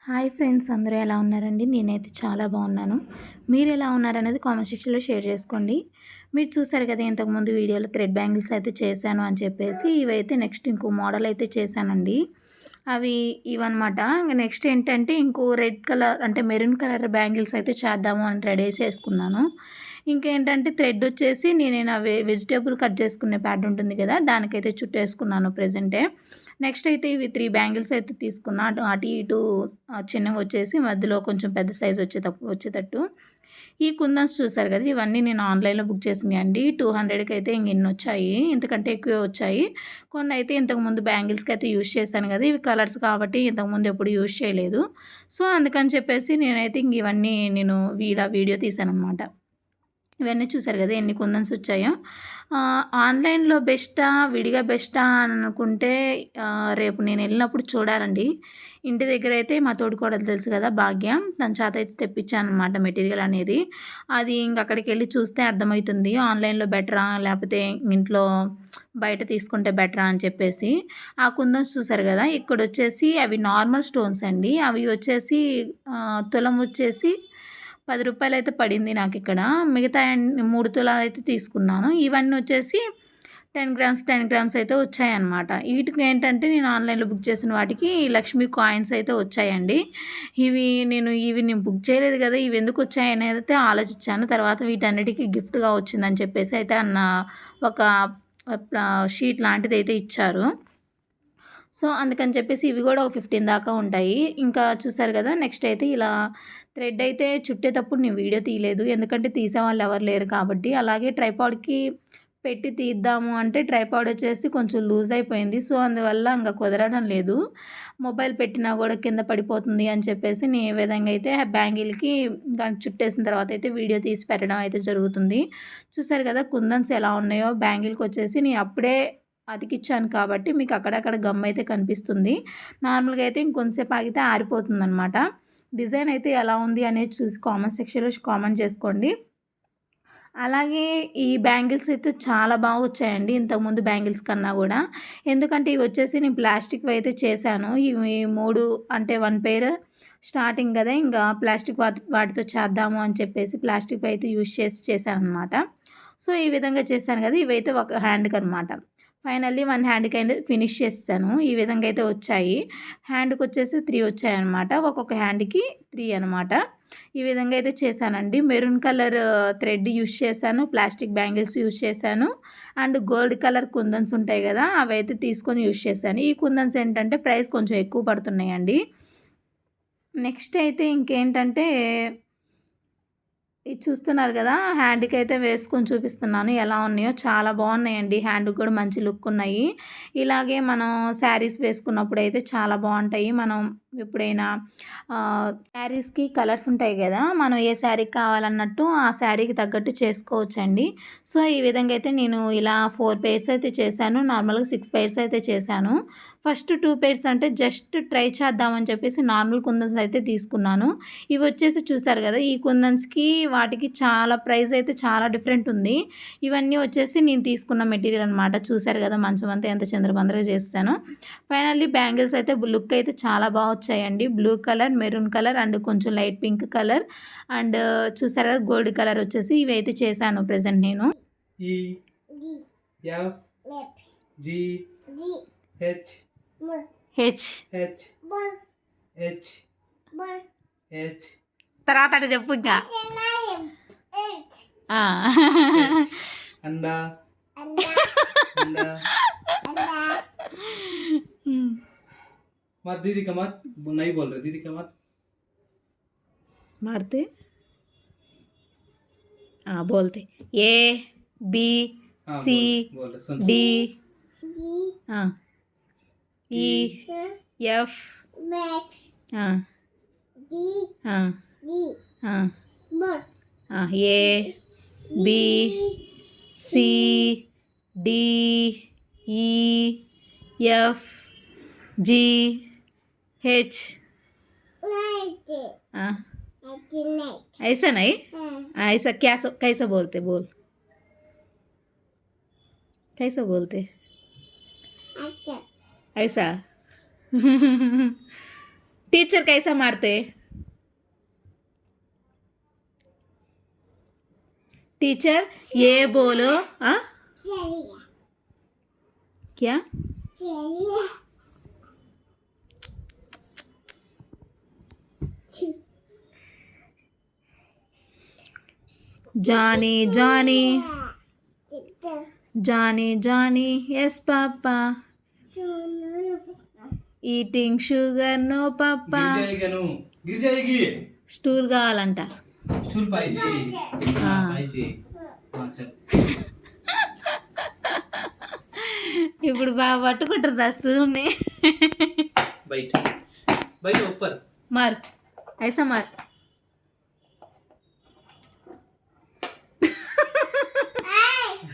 Hi friends, అందరూ ఎలా ఉన్నారండి? నేనైతే చాలా బాగున్నాను. మీరు ఎలా ఉన్నారనేది కామెంట్ సెక్షన్లో షేర్ చేసుకోండి. మీరు చూసారు కదా, ఇంతకుముందు వీడియోలో థ్రెడ్ బ్యాంగిల్స్ అయితే చేశాను అని చెప్పేసి, ఇవైతే నెక్స్ట్ ఇంకో మోడల్ అయితే చేశానండి. అవి ఇవన్నమాట. ఇంక నెక్స్ట్ ఏంటంటే ఇంకో రెడ్ కలర్ అంటే మెరూన్ కలర్ బ్యాంగిల్స్ అయితే చేద్దాము అని రెడీ చేసుకున్నాను. ఇంకేంటంటే థ్రెడ్ వచ్చేసి నేను వెజిటేబుల్ కట్ చేసుకునే ప్యాడ్ ఉంటుంది కదా, దానికైతే చుట్టేసుకున్నాను ప్రెజెంటే. నెక్స్ట్ అయితే ఇవి 3 బ్యాంగిల్స్ అయితే తీసుకున్నా. అటు ఇటు చిన్నవి వచ్చేసి మధ్యలో కొంచెం పెద్ద సైజ్ వచ్చేటట్టు. ఈ కుందన్స్ చూసారు కదా, ఇవన్నీ నేను ఆన్లైన్లో బుక్ చేసినాయండి. 200కి అయితే ఇన్ని వచ్చాయి, ఇంతకంటే ఎక్కువే వచ్చాయి. కొన్ని అయితే ఇంతకుముందు బ్యాంగిల్స్కి అయితే యూజ్ చేశాను కదా, ఇవి కలర్స్ కాబట్టి ఇంతకుముందు ఎప్పుడు యూజ్ చేయలేదు. సో అందుకని చెప్పేసి నేనైతే ఇవన్నీ వీడియో తీశాను అనమాట. ఇవన్నీ చూసారు కదా ఎన్ని కుందన్స్ వచ్చాయో. ఆన్లైన్లో బెస్టా విడిగా బెస్టా అని అనుకుంటే రేపు నేను వెళ్ళినప్పుడు చూడాలండి. ఇంటి దగ్గర అయితే మా తోడికోడలు తెలుసు కదా, భాగ్యం, తన చేత అయితే తెప్పించాను అనమాట మెటీరియల్ అనేది. అది ఇంక అక్కడికి వెళ్ళి చూస్తే అర్థమవుతుంది ఆన్లైన్లో బెటరా లేకపోతే ఇంట్లో బయట తీసుకుంటే బెటరా అని చెప్పేసి. ఆ కుందన్స్ చూసారు కదా, ఇక్కడ వచ్చేసి అవి నార్మల్ స్టోన్స్ అండి. అవి వచ్చేసి తులం వచ్చేసి 10 రూపాయలైతే పడింది నాకు ఇక్కడ. మిగతా 3 తులాలు అయితే తీసుకున్నాను. ఇవన్నీ వచ్చేసి 10 గ్రామ్స్ అయితే వచ్చాయన్నమాట. వీటికి ఏంటంటే నేను ఆన్లైన్లో బుక్ చేసిన వాటికి లక్ష్మీ కాయిన్స్ అయితే వచ్చాయండి. నేను బుక్ చేయలేదు కదా, ఇవి ఎందుకు వచ్చాయనేది అయితే ఆలోచించాను. తర్వాత వీటన్నిటికీ గిఫ్ట్గా వచ్చిందని చెప్పేసి అయితే ఒక షీట్ లాంటిది అయితే ఇచ్చారు. సో అందుకని చెప్పేసి ఇవి కూడా ఒక 15 దాకా ఉంటాయి. ఇంకా చూసారు కదా, నెక్స్ట్ అయితే ఇలా థ్రెడ్ అయితే చుట్టేటప్పుడు నేను వీడియో తీయలేదు, ఎందుకంటే తీసేవాళ్ళు ఎవరు లేరు కాబట్టి. అలాగే ట్రైపాడ్కి పెట్టి తీద్దాము అంటే ట్రైపాడ్ వచ్చేసి కొంచెం లూజ్ అయిపోయింది. సో అందువల్ల ఇంకా కుదరడం లేదు. మొబైల్ పెట్టినా కూడా కింద పడిపోతుంది అని చెప్పేసి నేను ఏ విధంగా అయితే బ్యాంగిల్కి చుట్టేసిన తర్వాత అయితే వీడియో తీసి పెట్టడం అయితే జరుగుతుంది. చూసారు కదా కుందన్స్ ఎలా ఉన్నాయో. బ్యాంగిల్కి వచ్చేసి నేను అప్పుడే అతికిచ్చాను కాబట్టి మీకు అక్కడక్కడ గమ్ అయితే కనిపిస్తుంది. నార్మల్గా అయితే ఇంకొంతసేపు ఆగితే ఆరిపోతుంది అనమాట. డిజైన్ అయితే ఎలా ఉంది అనేది చూసి కామెంట్ సెక్షన్లో కామెంట్ చేసుకోండి. అలాగే ఈ బ్యాంగిల్స్ అయితే చాలా బాగా వచ్చాయండి ఇంతకుముందు బ్యాంగిల్స్ కన్నా కూడా. ఎందుకంటే ఇవి వచ్చేసి నేను ప్లాస్టిక్వి అయితే చేశాను. ఇవి 3 అంటే 1 పేర్ స్టార్టింగ్ కదా, ఇంకా ప్లాస్టిక్ వాటితో చేద్దాము అని చెప్పేసి ప్లాస్టిక్ అయితే యూజ్ చేశాను అనమాట. సో ఈ విధంగా చేశాను కదా, ఇవైతే ఒక హ్యాండ్కి అనమాట. ఫైనల్లీ 1 హ్యాండ్కి అయితే ఫినిష్ చేస్తాను. ఈ విధంగా అయితే వచ్చాయి. హ్యాండ్కి వచ్చేసి 3 వచ్చాయన్నమాట. ఒక్కొక్క హ్యాండ్కి 3 అనమాట. ఈ విధంగా అయితే చేశానండి. మెరూన్ కలర్ థ్రెడ్ యూజ్ చేశాను, ప్లాస్టిక్ బ్యాంగిల్స్ యూజ్ చేశాను, అండ్ గోల్డ్ కలర్ కుందన్స్ ఉంటాయి కదా, అవి అయితే తీసుకొని యూజ్ చేశాను. ఈ కుందన్స్ ఏంటంటే ప్రైస్ కొంచెం ఎక్కువ పడుతున్నాయండి. నెక్స్ట్ అయితే ఇంకేంటంటే ఇది చూస్తున్నారు కదా, హ్యాండ్కి అయితే వేసుకొని చూపిస్తున్నాను ఎలా ఉన్నాయో. చాలా బాగున్నాయండి, హ్యాండ్కి కూడా మంచి లుక్ ఉన్నాయి. ఇలాగే మనం శారీస్ వేసుకున్నప్పుడు అయితే చాలా బాగుంటాయి. మనం ఎప్పుడైనా శారీస్కి కలర్స్ ఉంటాయి కదా, మనం ఏ శారీకి కావాలన్నట్టు ఆ శారీకి తగ్గట్టు చేసుకోవచ్చండి. సో ఈ విధంగా అయితే నేను ఇలా 4 పేర్స్ అయితే చేశాను. నార్మల్గా 6 పేర్స్ అయితే చేశాను. ఫస్ట్ 2 పేర్స్ అంటే జస్ట్ ట్రై చేద్దామని చెప్పేసి నార్మల్ కుందన్స్ అయితే తీసుకున్నాను. ఇవి వచ్చేసి చూసారు కదా, ఈ కుందన్స్కి వాటికి చాలా ప్రైస్ అయితే చాలా డిఫరెంట్ ఉంది. ఇవన్నీ వచ్చేసి నేను తీసుకున్న మెటీరియల్ అనమాట. చూసారు కదా మంచం అంతా ఎంత చంద్రబందరగా చేస్తాను. ఫైనల్లీ బ్యాంగిల్స్ అయితే లుక్ అయితే చాలా బాగా వచ్చాయండి. Blue colour, maroon colour and కొంచెం లైట్ పింక్ కలర్ అండ్ చూసారు కదా గోల్డ్ కలర్ వచ్చేసి ఇవి అయితే చేశాను ప్రజెంట్ నేను. తర్వాత అంటే చెప్పు ఇంకా. मत दीदी का मत नहीं बोल रहे दीदी का मत मारते बोलते A B C D E F A B C D E F G H ऐसा नहीं, ऐसा क्या कैसा बोलते बोल, कैसा बोलते ऐसा टीचर कैसा मारते? टीचर ये बोलो। हाँ क्या? जानी जानी जानी जानी yes papa eating sugar no papa. गिर जाएगा नु गिर जाएगी స్టూల్ కావాలంట. स्टूल पाएगी हाँ। पाएगी हाँ चल ఇప్పుడు బాగా పట్టుకుంటుంది ఆ స్టూల్ని. बैठ बैठ ऊपर మార్ ఐసా మార్.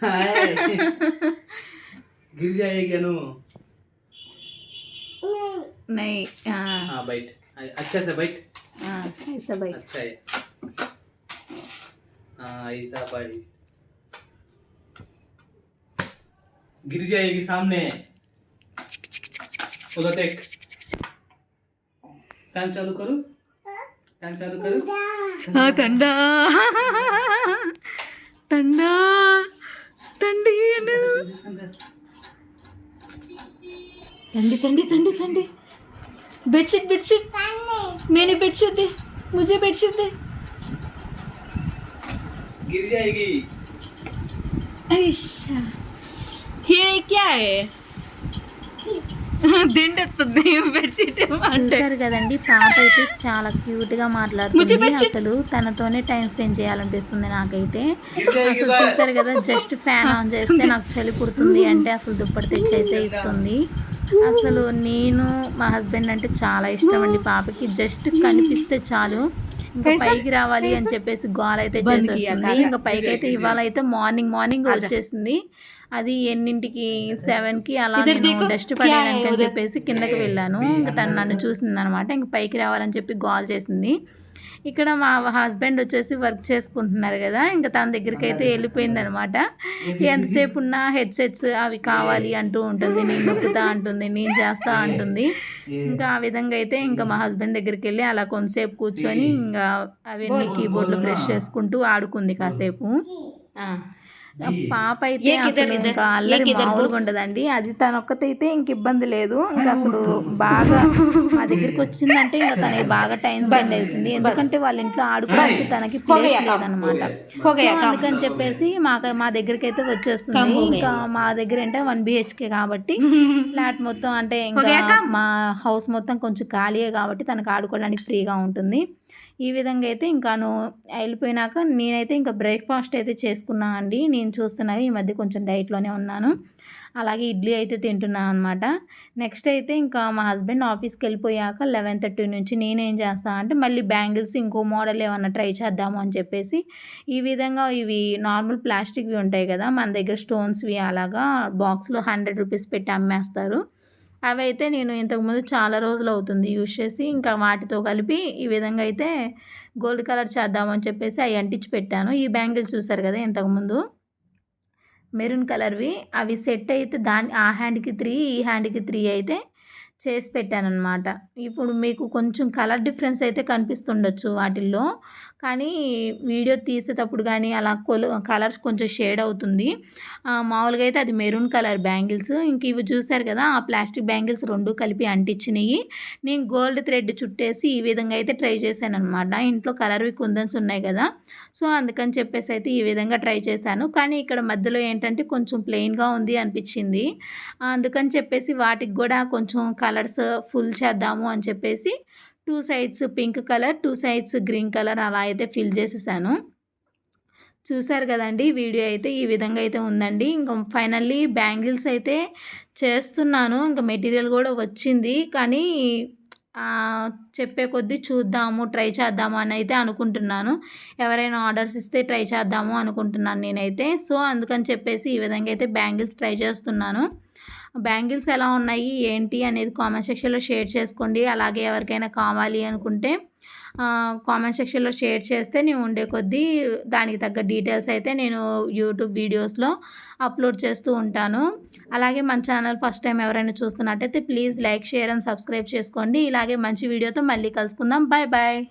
हाय गिर जाएगा नु नहीं हाँ हाँ बैठ अच्छा से बैठ हाँ ऐसा भाई. अच्छा है हाँ ऐसा बैठ गिर जाएगी सामने उधर देख फैन चालू करो फैन चालू करो हाँ ठंडा ठंडा ठंडी ठंडी ठंडी ठंडी ठंडी. बेडशीट बेडशीट मैंने बेडशीट दे, मुझे बेडशीट दे. गिर जाएगी ऐसा ये क्या है? దిండెత్తుంది బెడ్షీట్. చూసారు కదండి, పాప అయితే చాలా క్యూట్గా మాట్లాడుతుంది. అసలు తనతోనే టైం స్పెండ్ చేయాలనిపిస్తుంది నాకైతే. అసలు చూసారు కదా, జస్ట్ ఫ్యాన్ ఆన్ చేస్తే నాకు చలి పుడుతుంది అంటే అసలు దుప్పటి తెచ్చైతే ఇస్తుంది. అసలు నేను మా హస్బెండ్ అంటే చాలా ఇష్టం అండి పాపకి. జస్ట్ కనిపిస్తే చాలు ఇంకా పైకి రావాలి అని చెప్పేసి గోల్ అయితే చేసేస్తుంది. ఇంకా పైకి అయితే ఇవాళ అయితే మార్నింగ్ వచ్చేసింది. అది ఎన్నింటికి 7కి అలా నేను డస్ట్ పడేయడానికి అని చెప్పేసి కిందకి వెళ్ళాను. ఇంకా తను నన్ను చూసింది అనమాట. ఇంక పైకి రావాలని చెప్పి గోల్ చేసింది. ఇక్కడ మా హస్బెండ్ వచ్చేసి వర్క్ చేసుకుంటున్నారు కదా, ఇంకా తన దగ్గరికి అయితే వెళ్ళిపోయింది అనమాట. ఎంతసేపు ఉన్నా హెడ్సెట్స్ అవి కావాలి అంటూ ఉంటుంది, నేను నొక్కుతా అంటుంది, నేను చేస్తా అంటుంది. ఇంకా ఆ విధంగా అయితే ఇంకా మా హస్బెండ్ దగ్గరికి వెళ్ళి అలా కొంతసేపు కూర్చొని ఇంకా అవన్నీ కీబోర్డ్లో ప్రెస్ చేసుకుంటూ ఆడుకుంది కాసేపు. పాప అయితే అసలు ఇంకా అల్లరి మామూలుగా ఉండదండి. అది తనొక్కతైతే ఇంక ఇబ్బంది లేదు. ఇంకా అసలు బాగా మా దగ్గరికి వచ్చిందంటే ఇంకా తనకి బాగా టైం స్పెండ్ అవుతుంది. ఎందుకంటే వాళ్ళ ఇంట్లో ఆడుకోవడానికి తనకి ప్లేస్ లేదనమాట. అందుకని చెప్పేసి మా దగ్గరికి అయితే వచ్చేస్తుంది. ఇంకా మా దగ్గర అంటే 1 BHK కాబట్టి ఫ్లాట్ మొత్తం అంటే ఇంకా మా హౌస్ మొత్తం కొంచెం ఖాళీయే కాబట్టి తనకు ఆడుకోవడానికి ఫ్రీగా ఉంటుంది. ఈ విధంగా అయితే ఇంకాను వెళ్ళిపోయినాక నేనైతే ఇంకా బ్రేక్ఫాస్ట్ అయితే చేసుకున్నాను అండి. నేను చూస్తున్నాను ఈ మధ్య కొంచెం డైట్లోనే ఉన్నాను. అలాగే ఇడ్లీ అయితే తింటున్నాను అనమాట. నెక్స్ట్ అయితే ఇంకా మా హస్బెండ్ ఆఫీస్కి వెళ్ళిపోయాక 11:30 నుంచి నేనేం చేస్తాను అంటే మళ్ళీ బ్యాంగిల్స్ ఇంకో మోడల్ ఏమన్నా ట్రై చేద్దాము అని చెప్పేసి ఈ విధంగా ఇవి నార్మల్ ప్లాస్టిక్వి ఉంటాయి కదా మన దగ్గర స్టోన్స్వి, అలాగా బాక్స్లో 100 రూపీస్ పెట్టి అమ్మేస్తారు. అవి అయితే నేను ఇంతకుముందు చాలా రోజులు అవుతుంది యూజ్ చేసి, ఇంకా వాటితో కలిపి ఈ విధంగా అయితే గోల్డ్ కలర్ చేద్దామని చెప్పేసి అవి అంటించి పెట్టాను. ఈ బ్యాంగిల్స్ చూసారు కదా ఇంతకుముందు మెరూన్ కలర్వి, అవి సెట్ అయితే ఆ హ్యాండ్కి 3 ఈ హ్యాండ్కి 3 అయితే చేసి పెట్టాను అనమాట. ఇప్పుడు మీకు కొంచెం కలర్ డిఫరెన్స్ అయితే కనిపిస్తుండొచ్చు వాటిల్లో, కానీ వీడియో తీసేటప్పుడు కానీ అలా కలర్స్ కొంచెం షేడ్ అవుతుంది. మామూలుగా అయితే అది మెరూన్ కలర్ బ్యాంగిల్స్. ఇంక ఇవి చూసారు కదా ఆ ప్లాస్టిక్ బ్యాంగిల్స్ 2 కలిపి అంటించినాయి. నేను గోల్డ్ థ్రెడ్ చుట్టేసి ఈ విధంగా అయితే ట్రై చేశాను అనమాట. ఇంట్లో కలర్వి కుందన్స్ ఉన్నాయి కదా, సో అందుకని చెప్పేసి అయితే ఈ విధంగా ట్రై చేశాను. కానీ ఇక్కడ మధ్యలో ఏంటంటే కొంచెం ప్లెయిన్గా ఉంది అనిపించింది. అందుకని చెప్పేసి వాటికి కూడా కొంచెం కలర్స్ ఫుల్ చేద్దాము అని చెప్పేసి 2 sides pink colour, 2 sides green colour అలా అయితే ఫిల్ చేసేసాను. చూసారు కదండి వీడియో అయితే ఈ విధంగా అయితే ఉందండి. ఇంకా ఫైనల్లీ బ్యాంగిల్స్ అయితే చేస్తున్నాను. ఇంకా మెటీరియల్ కూడా వచ్చింది, కానీ చెప్పే కొద్దీ చూద్దాము ట్రై చేద్దాము అని అయితే అనుకుంటున్నాను. ఎవరైనా ఆర్డర్స్ ఇస్తే ట్రై చేద్దాము అనుకుంటున్నాను నేనైతే. సో అందుకని చెప్పేసి ఈ విధంగా అయితే బ్యాంగిల్స్ ట్రై చేస్తున్నాను. బ్యాంగిల్స్ ఎలా ఉన్నాయి ఏంటి అనేది కామెంట్ సెక్షన్లో షేర్ చేసుకోండి. అలాగే ఎవరికైనా కావాలి అనుకుంటే కామెంట్ సెక్షన్లో షేర్ చేస్తే నేను ఉండే కొద్దీ దానికి తగ్గ డీటెయిల్స్ అయితే నేను యూట్యూబ్ వీడియోస్లో అప్లోడ్ చేస్తూ ఉంటాను. అలాగే మన ఛానల్ ఫస్ట్ టైం ఎవరైనా చూస్తున్నట్టయితే please like, share and subscribe చేసుకోండి. ఇలాగే మంచి వీడియోతో మళ్ళీ కలుసుకుందాం. Bye bye.